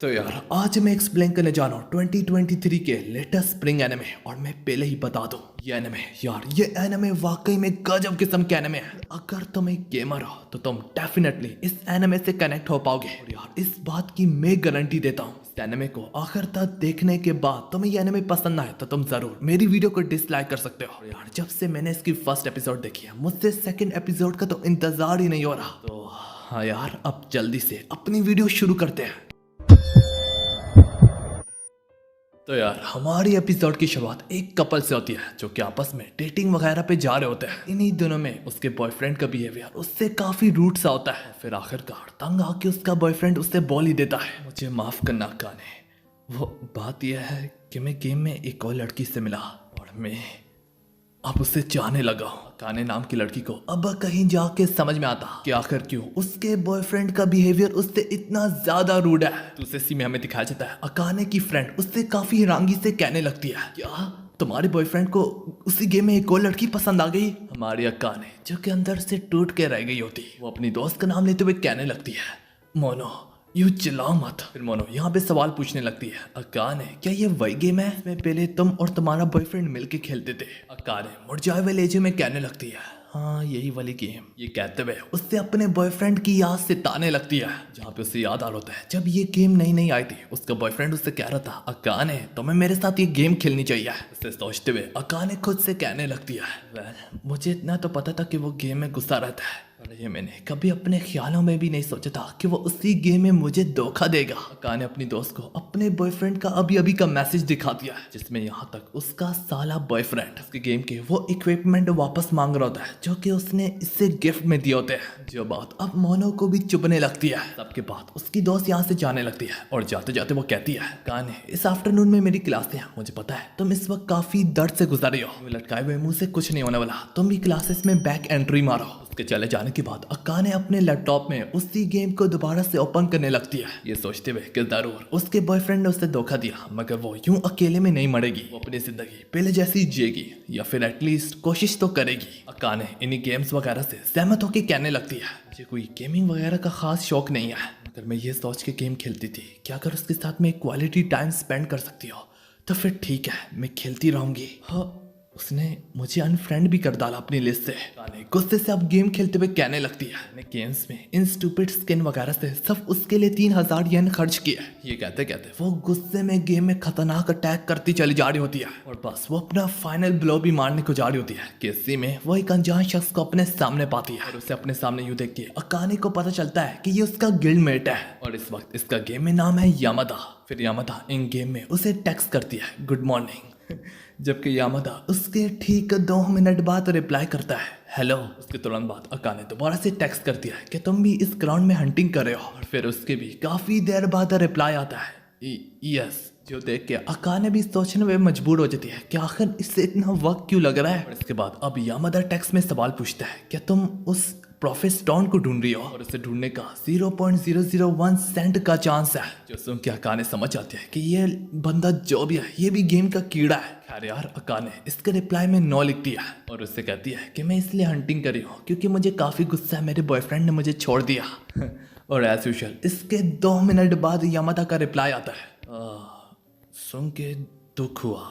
तो यार आज मैं एक्सप्लेन करने जा रहा हूँ 2023 के लेटेस्ट स्प्रिंग एनिमे। और मैं पहले ही बता दूं ये एनिमे यार ये एनिमे वाकई में गजब किस्म के एनिमे है। अगर तुम एक गेमर हो तो तुम डेफिनेटली इस एनिमे से कनेक्ट हो पाओगे। और यार इस बात की मैं गारंटी देता हूँ, इस एनिमे को आखिर तक देखने के बाद तुम्हें ये एनिमे पसंद आए तो तुम जरूर मेरी वीडियो को डिसलाइक कर सकते हो। और यार जब से मैंने इसकी फर्स्ट एपिसोड देखी है मुझसे सेकंड एपिसोड का तो इंतजार ही नहीं हो रहा। तो हाँ यार अब जल्दी से अपनी वीडियो शुरू करते हैं। तो यार हमारी एपिसोड की शुरुआत एक कपल से होती है जो कि आपस में डेटिंग वगैरह पे जा रहे होते हैं। इन्हीं दिनों में उसके बॉयफ्रेंड का बिहेवियर उससे काफी रूड सा होता है। फिर आखिरकार तंग आके उसका बॉयफ्रेंड उससे बोल ही देता है, मुझे माफ करना काने, वो बात यह है कि मैं गेम में एक और लड़की से मिला और मैं अब उसे चाहने लगा हूँ। काने नाम की लड़की को अब कहीं जाके समझ में आता कि आखिर क्यों उसके बॉयफ्रेंड का बिहेवियर उससे इतना ज्यादा रूड है। दूसरे सीन में हमें दिखाया जाता है अकाने की फ्रेंड उससे काफी हैरानगी से कहने लगती है, क्या तुम्हारे बॉयफ्रेंड को उसी गेम में एक और लड़की पसंद आ गई? हमारी अकाने जो कि अंदर से टूट के रह गई होती, वो अपनी दोस्त का नाम लेते हुए कहने लगती है, मोनो यू चिल्लाओ मत। फिर मोनो यहाँ पे सवाल पूछने लगती है, अकाने क्या ये वही गेम है इसमें पहले तुम और तुम्हारा बॉयफ्रेंड मिलके खेलते थे? अकाने मुरझाए हुए लहजे में कहने लगती है, हाँ यही वाली गेम। ये कहते हुए उससे अपने बॉयफ्रेंड की याद सिताने लगती है, जहाँ पे उसे याद आ रहा होता है जब ये गेम नई नई आई थी उसका बॉयफ्रेंड उससे कह रहा था, अकाने तुम्हें मेरे साथ ये गेम खेलनी चाहिए। उससे सोचते हुए अकाने खुद से कहने लगती है, वेल मुझे इतना तो पता था कि वो गेम में गुस्सा रहता है, और ये मैंने कभी अपने ख्यालों में भी नहीं सोचा था कि वो उसी गेम में मुझे धोखा देगा। अकाने अपनी दोस्त को अपने बॉयफ्रेंड का अभी अभी का मैसेज दिखा दिया है जिसमें यहाँ तक उसका साला बॉयफ्रेंड उसके गेम के वो इक्विपमेंट वापस मांग रहा होता है जो कि उसने इससे गिफ्ट में दिए होते हैं। जो बात अब मोनो को भी चुभने लगती है। सबके बाद उसकी दोस्त यहाँ से जाने लगती है और जाते जाते वो कहती है, अकाने इस आफ्टरनून में मेरी क्लासें हैं, मुझे पता है तुम इस वक्त काफी दर्द से गुजर रही हो, लटकाए हुए मुंह से कुछ नहीं होने वाला, तुम भी क्लासेस में बैक एंट्री मारो। उसके चले जाने के बाद अकाने अपने लैपटॉप में उसी गेम को दोबारा से ओपन करने लगती है, ये सोचते हुए कि जरूर उसके बॉयफ्रेंड ने उसे धोखा दिया मगर वो यूं अकेले में नहीं मरेगी, वो अपनी जिंदगी पहले जैसी जिएगी या फिर एटलीस्ट कोशिश तो करेगी। अकाने इन्हीं गेम्स वगैरह से सहमत होकर कहने लगती है, मुझे कोई गेमिंग वगैरह का खास शौक नहीं है मगर मैं ये सोच के गेम खेलती थी कि अगर उसके साथ में क्वालिटी टाइम स्पेंड कर सकती हो तो फिर ठीक है मैं खेलती रहूंगी। हाँ उसने मुझे अनफ्रेंड भी कर डाला अपनी लिस्ट से। काने गुस्से से अब गेम खेलते हुए कहने लगती है, मैं गेम्स में इन स्टूपिड स्किन वगैरह से सब उसके लिए 3000 येन खर्च किया। ये कहते कहते वो गुस्से में गेम में खतरनाक अटैक करती चली जा रही होती है और बस वो अपना फाइनल ब्लो भी मारने को जा रही होती है कि इसी में वो एक अनजान शख्स को अपने सामने पाती है और उसे अपने सामने यूं देख के अकाने को पता चलता है कि ये उसका गिल्ड मेट है और इस वक्त इसका गेम में नाम है यामादा। फिर यामादा इन गेम में उसे टेक्स्ट करती है, गुड मॉर्निंग, जबकि यामादा उसके ठीक 2 मिनट बाद रिप्लाई करता है, हेलो। उसके तुरंत बाद अकाने दोबारा से टेक्स्ट करती है कि तुम भी इस ग्राउंड में हंटिंग कर रहे हो और फिर उसके भी काफी देर बाद रिप्लाई आता है, यस। जो देख के अकाने भी सोचने में मजबूर हो जाती है कि आखिर इससे इतना वक्त क्यों लग रहा है। और इसके बाद अब यामादा टेक्स्ट में सवाल पूछता है, क्या तुम उस प्रोफेट स्टोन को ढूंढ रही हो? और उसे ढूंढने का 0.001 सेंट का चांस है। जो सुन के अकाने समझ आती है कि ये बंदा जो भी है ये भी गेम का कीड़ा है। खैर यार अकाने इसके रिप्लाई में नो लिखती है और उससे कहती है कि मैं इसलिए हंटिंग कर रही हूँ क्योंकि मुझे काफी गुस्सा है, मेरे बॉयफ्रेंड ने मुझे छोड़ दिया। और एज यूजुअल इसके 2 मिनट बाद यामादा का रिप्लाई आता है, सुन के दुख हुआ,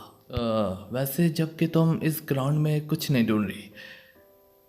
वैसे जबकि तुम इस ग्राउंड में कुछ नहीं ढूंढ रही,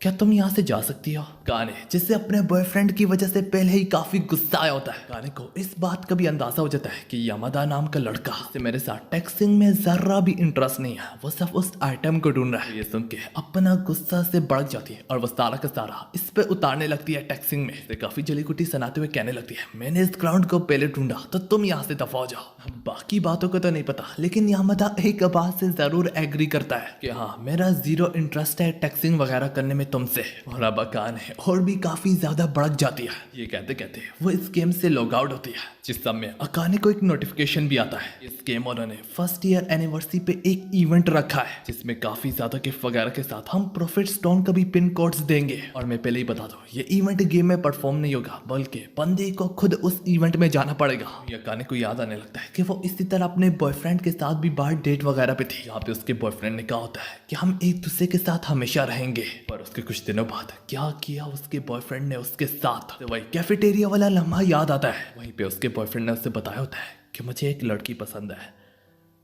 क्या तुम यहाँ से जा सकती हो? काने जिससे अपने बॉयफ्रेंड की वजह से पहले ही काफी गुस्सा आया होता है। काने को इस बात का भी अंदाजा हो जाता है कि यामादा नाम का लड़का से मेरे साथ टेक्सिंग में जरा भी इंटरेस्ट नहीं है, वो सिर्फ उस आइटम को ढूंढ रहा है। ये सुन के अपना गुस्सा से भड़क जाती है और वो सारा का सारा इस पे उतारने लगती है टेक्सिंग में। इसे काफी जली कुटी सुनाते हुए कहने लगती है, मैंने इस ग्राउंड को पहले ढूंढा तो तुम यहाँ से दफा हो जाओ। बाकी बातों को तो नहीं पता लेकिन यामादा एक बात से जरूर एग्री करता है कि हाँ मेरा जीरो इंटरेस्ट है टेक्सिंग वगैरह करने में तुमसे। और अब अकाने और भी काफी ज्यादा भड़क जाती है। ये कहते कहते वो इस गेम से लॉग आउट होती है जिस समय अकाने को एक नोटिफिकेशन भी आता है। इस गेम उन्होंने फर्स्ट ईयर एनिवर्सरी पे एक इवेंट रखा है जिसमें काफी ज्यादा गिफ्ट वगैरह के साथ हम प्रोफिट स्टोन का भी पिन कोड्स देंगे। और मैं पहले ही बता दूं ये इवेंट गेम में परफॉर्म नहीं होगा बल्कि बंदे को खुद उस इवेंट में जाना पड़ेगा। अकाने को याद आने लगता है कि वो इसी तरह अपने बॉयफ्रेंड के साथ भी बाहर डेट वगैरह पे थी। यहाँ पे उसके बॉयफ्रेंड ने कहा होता है कि हम एक दूसरे के साथ हमेशा रहेंगे, पर उसके उसके कुछ दिनों बाद क्या किया उसके बॉयफ्रेंड ने उसके साथ, तो वही कैफेटेरिया वाला लम्हा याद आता है। वहीं पे उसके बॉयफ्रेंड ने उससे बताया होता है कि मुझे एक लड़की पसंद है,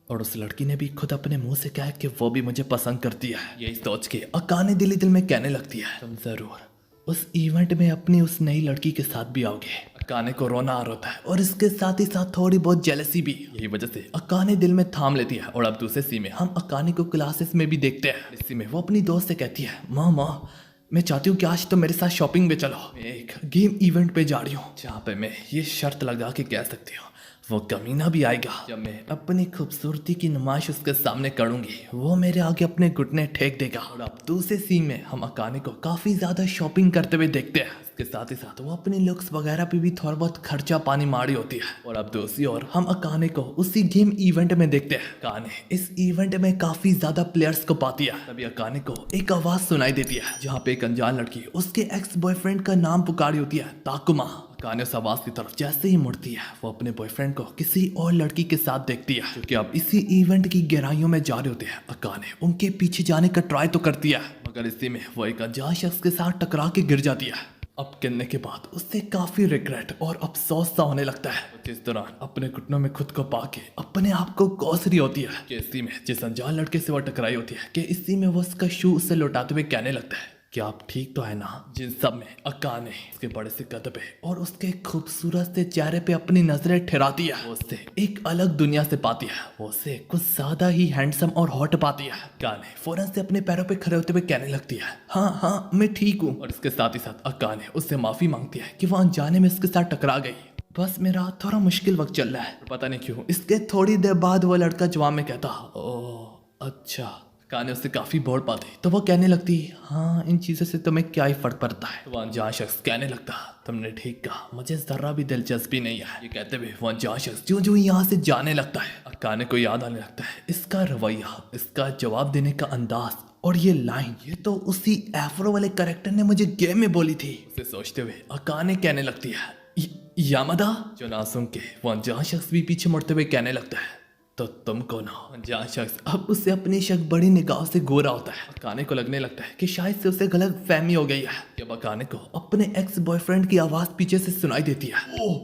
और उस लड़की ने भी खुद अपने मुंह से कहा है कि वो भी मुझे पसंद करती है। यही सोच के अकाने दिल ही दिल में कहने लगती है, तुम जरूर उस इवेंट में अपनी उस नई लड़की के साथ भी आओगे। अकाने को रोना आ रहा होता है और इसके साथ ही साथ थोड़ी बहुत जेलसी भी। यही वजह से अकाने दिल में थाम लेती है। और अब दूसरे सीन में हम अकाने को क्लासेस में भी देखते हैं। इस सीन में वो अपनी दोस्त से कहती है, माँ मैं चाहती हूँ कि आज तो मेरे साथ शॉपिंग पे चलो, मैं एक गेम इवेंट पे जा रही हूँ जहाँ पे मैं ये शर्त लगा के कह सकती हूँ वो कमीना भी आएगा जब मैं अपनी खूबसूरती की नुमाइश उसके सामने करूंगी, वो मेरे आगे अपने घुटने ठेक देगा। और अब दूसरे सीन में हम अकाने को काफी ज्यादा शॉपिंग करते हुए देखते हैं। इसके साथ ही साथ वो अपनी लुक्स वगैरह पे भी थोड़ा बहुत खर्चा पानी मारी होती है। और अब दूसरी ओर हम अकाने को उसी गेम इवेंट में देखते हैं। अकाने इस इवेंट में काफी ज्यादा प्लेयर्स को पाती है। तभी अकाने को एक आवाज सुनाई देती है जहाँ पे एक अनजान लड़की उसके एक्स बॉयफ्रेंड का नाम पुकारी होती है, ताकुमा। अकाने उस आवाज की तरफ जैसे ही मुड़ती है वो अपने बॉयफ्रेंड को किसी और लड़की के साथ देखती है जो कि अब इसी इवेंट की गहराइयों में जा रहे होते हैं। अकाने उनके पीछे जाने का ट्राई तो करती है मगर इसी में वो एक अनजान शख्स के साथ टकरा के गिर जाती है। अब गिरने के बाद उससे काफी रिग्रेट और अफसोस सा होने लगता है। इस दौरान अपने घुटनों में खुद को पाके अपने आप को कोस रही होती है कि इसी में जिस अनजान लड़के से वो टकराई होती है कि इसी में वो उसका शू उसे लौटाते हुए कहने लगता है, क्या आप ठीक तो है ना। जिन सब में अकाने उसके बड़े से कद पे और उसके खूबसूरत से चेहरे पे अपनी नजरें ठहराती है। वो उससे एक अलग दुनिया से पाती है। वो उसे कुछ ज्यादा ही हैंडसम और हॉट पाती है। अकाने फौरन से अपने पैरों पे खड़े होते हुए कहने लगती है, हाँ मैं ठीक हूँ। और इसके साथ ही साथ अकाने उससे माफी मांगती है कि वो अनजाने में उसके साथ टकरा गई। बस मेरा थोड़ा मुश्किल वक्त चल रहा है। पता नहीं क्यों इसके थोड़ी देर बाद वो लड़का जवाब में कहता, ओह अच्छा। अकाने उससे काफी बोल पाते तो वो कहने लगती, हाँ इन चीजों से तुम्हें क्या ही फर्क पड़ता है। तो वो अनजान शख्स कहने लगता, तुमने ठीक कहा, मुझे जरा भी दिलचस्पी नहीं है। ये कहते हुए वो अनजान शख्स जो जो यहाँ से जाने लगता है। अकाने को याद आने लगता है इसका रवैया, इसका जवाब देने का अंदाज और ये लाइन, ये तो उसी एफ्रो वाले कैरेक्टर ने मुझे गेम में बोली थी। उसे सोचते हुए अकाने कहने लगती है, यामादा। जो ना सुन के वो अनजान शख्स भी पीछे मुड़ते हुए कहने लगता है, तो तुम कौन हो। अनजान शख्स अब उससे अपनी शक बड़ी निगाह से गोरा होता है। अकाने को लगने लगता है कि शायद से उसे गलत फहमी हो गई है जब अकाने को अपने एक्स बॉयफ्रेंड की आवाज पीछे से सुनाई देती है। ओह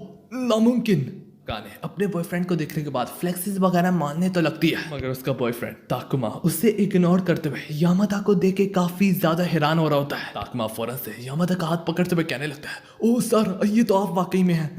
नामुमकिन। अकाने अपने बॉयफ्रेंड को देखने के बाद फ्लेक्सिस वगैरह मानने तो लगती है मगर उसका बॉयफ्रेंड ताकुमा उसे इग्नोर करते हुए यामादा को देख के काफी ज्यादा हैरान हो रहा होता है। ताकुमा फौरन से यामादा का हाथ पकड़ते हुए कहने लगता है, ओह सर ये तो आप वाकई में हैं,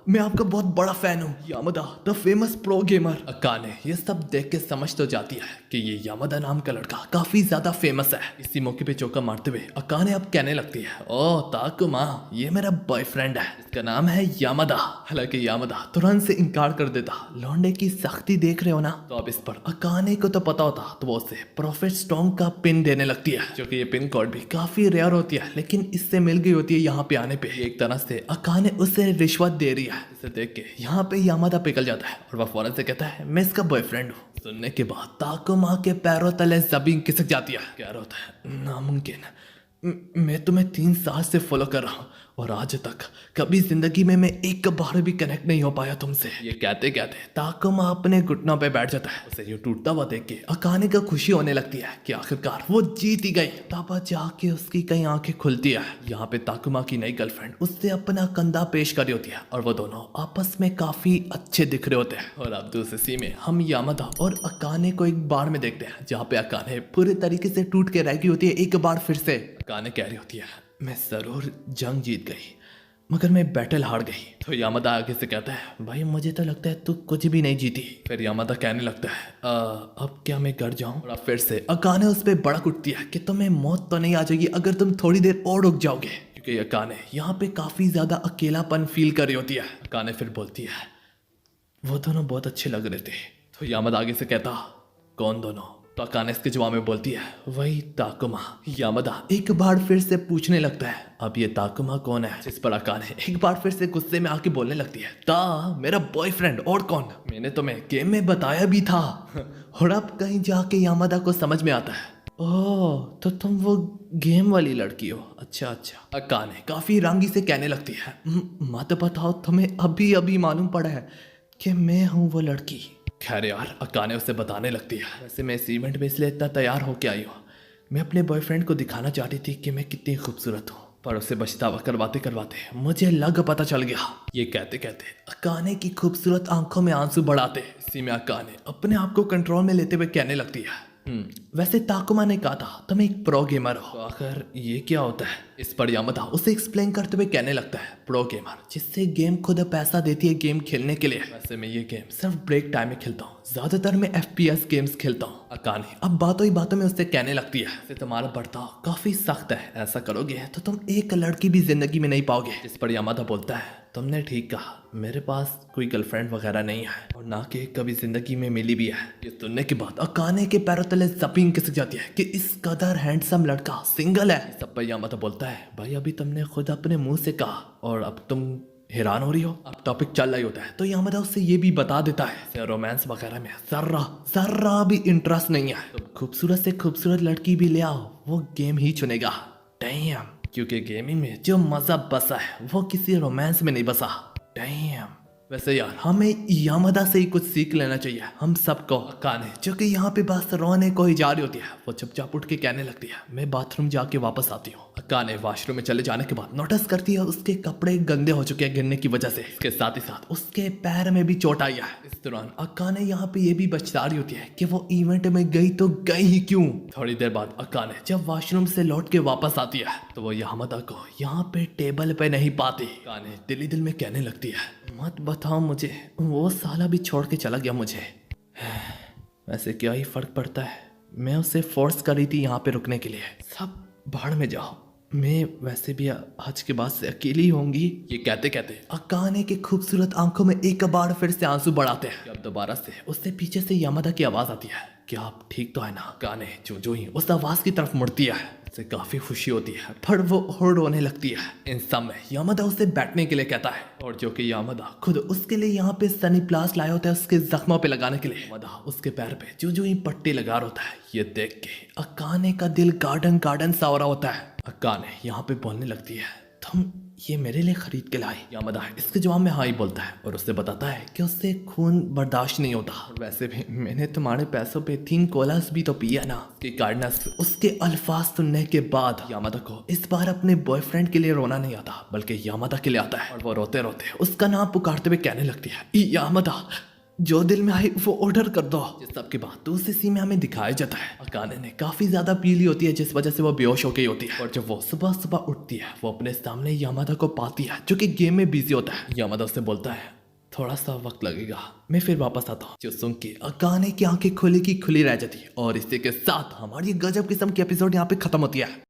मैं आपका बहुत बड़ा फैन हूँ, Yamada the famous pro gamer. Akane ये सब देख के समझ तो जाती है कि ये यामादा नाम का लड़का काफी ज्यादा फेमस है। इसी मौके पे चौका मारते हुए अकाने अब कहने लगती है, ओह ताकुमा ये मेरा बॉयफ्रेंड है, इसका नाम है यामादा। हालांकि यामादा तुरंत से इनकार कर देता। लौंडे की सख्ती देख रहे हो ना। तो अब इस पर अकाने को तो पता होता तो वो उसे प्रोफेट स्ट्रॉन्ग का पिन देने लगती है जो कि ये पिन कोड भी काफी रेयर होती है लेकिन इससे मिल गई होती है यहाँ पे आने पे। एक तरह से अकाने उसे रिश्वत दे रही है। इसे देख के यहाँ पे यामादा पिघल जाता है और वह फौरन से कहता है, मैं इसका बॉयफ्रेंड हूँ। सुनने के बाद ताकुमा के पैरों तले जमीन खिसक जाती है। कह रहा होता है, नामुमकिन, मैं तुम्हें 3 साल से फॉलो कर रहा हूँ और आज तक कभी जिंदगी में मैं एक बार भी कनेक्ट नहीं हो पाया तुमसे। ये कहते कहते ताकुमा अपने घुटनों पे बैठ जाता है। उसे यूं टूटता हुआ देख के अकाने को खुशी होने लगती है कि आखिरकार वो जीत ही गई। तब जाके उसकी कई आंखें खुलती है। यहाँ पे ताकुमा की नई गर्लफ्रेंड उससे अपना कंधा पेश करी होती है और वो दोनों आपस में काफी अच्छे दिख रहे होते हैं। और अब दूसरे सीन में हम यामादा और अकाने को एक बार में देखते हैं जहाँ पे अकाने पूरे तरीके से टूट के रह गई होती है। एक बार फिर से अकाने कह रही होती है, मैं जरूर जंग जीत गई मगर मैं बैटल हार गई। तो यामादा आगे से कहता है, भाई मुझे तो लगता है तू कुछ भी नहीं जीती। फिर यामादा कहने लगता है, अब क्या मैं घर जाऊं। और फिर से अकाने उस पर बड़क उठती है कि तुम्हें मौत तो नहीं आ जाएगी अगर तुम थोड़ी देर और रुक जाओगे। क्योंकि अकाने यहाँ पे काफी ज्यादा अकेलापन फील कर रही होती है। अकाने फिर बोलती है, वो दोनों बहुत अच्छे लग रहे थे। तो यामादा आगे से कहता, कौन दोनों। तो अकाने इसके जवाब में बोलती है, वही ताकुमा। यामादा एक बार फिर से पूछने लगता है, अब ये ताकुमा कौन है। जिस पर अकाने एक बार फिर से गुस्से में आके बोलने लगती है, मेरा बॉयफ्रेंड और कौन, मैंने तुम्हें गेम में बताया भी था। और अब कहीं जाके यामादा को समझ में आता है, ओह तो तुम वो गेम वाली लड़की हो। अच्छा। अकाने काफी रांगी से कहने लगती है, मत बताओ, तुम्हें अभी अभी मालूम पड़ा है कि मैं हूँ वो लड़की। खैर यार, अकाने उसे बताने लगती है, वैसे मैं इस इवेंट में इसलिए इतना तैयार होके आई हूँ मैं अपने बॉयफ्रेंड को दिखाना चाहती थी कि मैं कितनी खूबसूरत हूँ, पर उसे पछतावा करवाते करवाते मुझे लग पता चल गया। ये कहते कहते अकाने की खूबसूरत आंखों में आंसू बढ़ाते इसी में अकाने अपने आप को कंट्रोल में लेते हुए कहने लगती है, वैसे ताकुमा ने कहा था तुम एक प्रो गेमर हो, तो आखिर ये क्या होता है? इस पर यामादा उसे एक्सप्लेन करते हुए कहने लगता है, प्रो गेमर जिससे गेम खुद पैसा देती है गेम खेलने के लिए। वैसे मैं ये गेम सिर्फ ब्रेक टाइम में खेलता हूँ, ज्यादातर मैं FPS गेम्स खेलता हूँ। अकाने अब बातों ही बातों में उससे कहने लगती है, तुम्हारा बर्ताव काफी सख्त है, ऐसा करोगे तो तुम एक लड़की भी जिंदगी में नहीं पाओगे। जिस पर यामादा बोलता है, तुमने ठीक कहा, मेरे पास कोई गर्लफ्रेंड वगैरह नहीं है और ना कि कभी जिंदगी में मिली भी है। ये सुनने के बाद अकाने के पैरों तले जमीन खिसक जाती है कि इस कदर हैंडसम लड़का सिंगल है। सब पर यामादा बोलता है, भाई अभी तुमने खुद अपने मुंह से कहा और अब तुम हैरान हो रही हो। अब टॉपिक चल रहा ही होता है तो यामादा उससे ये भी बता देता है रोमांस वगैरह में जर्रा भी इंटरेस्ट नहीं है, तो खूबसूरत से खूबसूरत लड़की भी ले आओ, वो गेम ही चुनेगा। डैम, क्योंकि गेमिंग में जो मजा बसा है वो किसी रोमांस में नहीं बसा। डैम, वैसे यार हमें यामादा से ही कुछ सीख लेना चाहिए हम सबको। अकाने जो कि यहाँ पे बस रोने को ही जा रही होती है, वो चुपचाप उठ के कहने लगती है, मैं बाथरूम जाके वापस आती हूँ। अकाने वॉशरूम में चले जाने के बाद नोटिस करती है उसके कपड़े गंदे हो चुके हैं गिरने की वजह से, इसके साथ ही साथ उसके पैर में भी चोट आई है। इस दौरान अकाने यहाँ पे ये भी बचता रही होती है कि वो इवेंट में गई तो गई ही क्यों। थोड़ी देर बाद अकाने जब वॉशरूम से लौट के वापस आती है तो वो यामादा को यहाँ पे टेबल पे नहीं पाती। अकाने दिल ही दिल में कहने लगती है, मत बताओ मुझे वो साला भी छोड़ के चला गया मुझे। वैसे क्या ही फर्क पड़ता है, मैं उसे फोर्स कर रही थी यहाँ पे रुकने के लिए। सब भाड़ में जाओ, मैं वैसे भी आज के बाद से अकेली होंगी। ये कहते कहते अकाने के खूबसूरत आंखों में एक बार फिर से आंसू बढ़ाते हैं। अब दोबारा से उससे पीछे से यामादा की आवाज आती है, क्या आप ठीक तो है ना? अकाने जो ही उस आवाज की तरफ मुड़ती है उसे काफी खुशी होती है, पर वो और रोने लगती है। इन सब में यामादा उसे बैठने के लिए कहता है और जो कि यामादा खुद उसके लिए यहाँ पे सनी प्लास लाया होता है उसके जख्मों पे लगाने के लिए। यामादा उसके पैर पे जो ही पट्टी लगा रहा होता है, ये देख के अकाने का दिल गार्डन सा हो रहा होता है। अकाने यहाँ पे बोलने लगती है, तुम ये मेरे लिए खरीद के लाए? यामादा इसके जवाब में हाँ ही बोलता है और उससे बताता है कि उससे खून बर्दाश्त नहीं होता, और वैसे भी मैंने तुम्हारे पैसों पे 3 कोलास भी तो पिया ना। उसके अल्फाज सुनने के बाद यामादा को इस बार अपने बॉयफ्रेंड के लिए रोना नहीं आता बल्कि यामादा के लिए आता है, और वो रोते रोते उसका नाम पुकारते हुए कहने लगती है, यामादा जो दिल में आए वो ऑर्डर कर दो। इस सब के बाद दूसरी सीन में हमें दिखाया जाता है अकाने ने काफी ज्यादा पी ली होती है जिस वजह से वो बेहोश हो गई होती है, और जब वो सुबह सुबह उठती है वो अपने सामने यामादा को पाती है जो कि गेम में बिजी होता है। यामादा उससे बोलता है, थोड़ा सा वक्त लगेगा, मैं फिर वापस आता हूँ। जो सुन के अकाने की आंखें खुली की खुली रह जाती है, और इसी के साथ हमारी गजब किस्म की एपिसोड यहाँ पे खत्म होती है।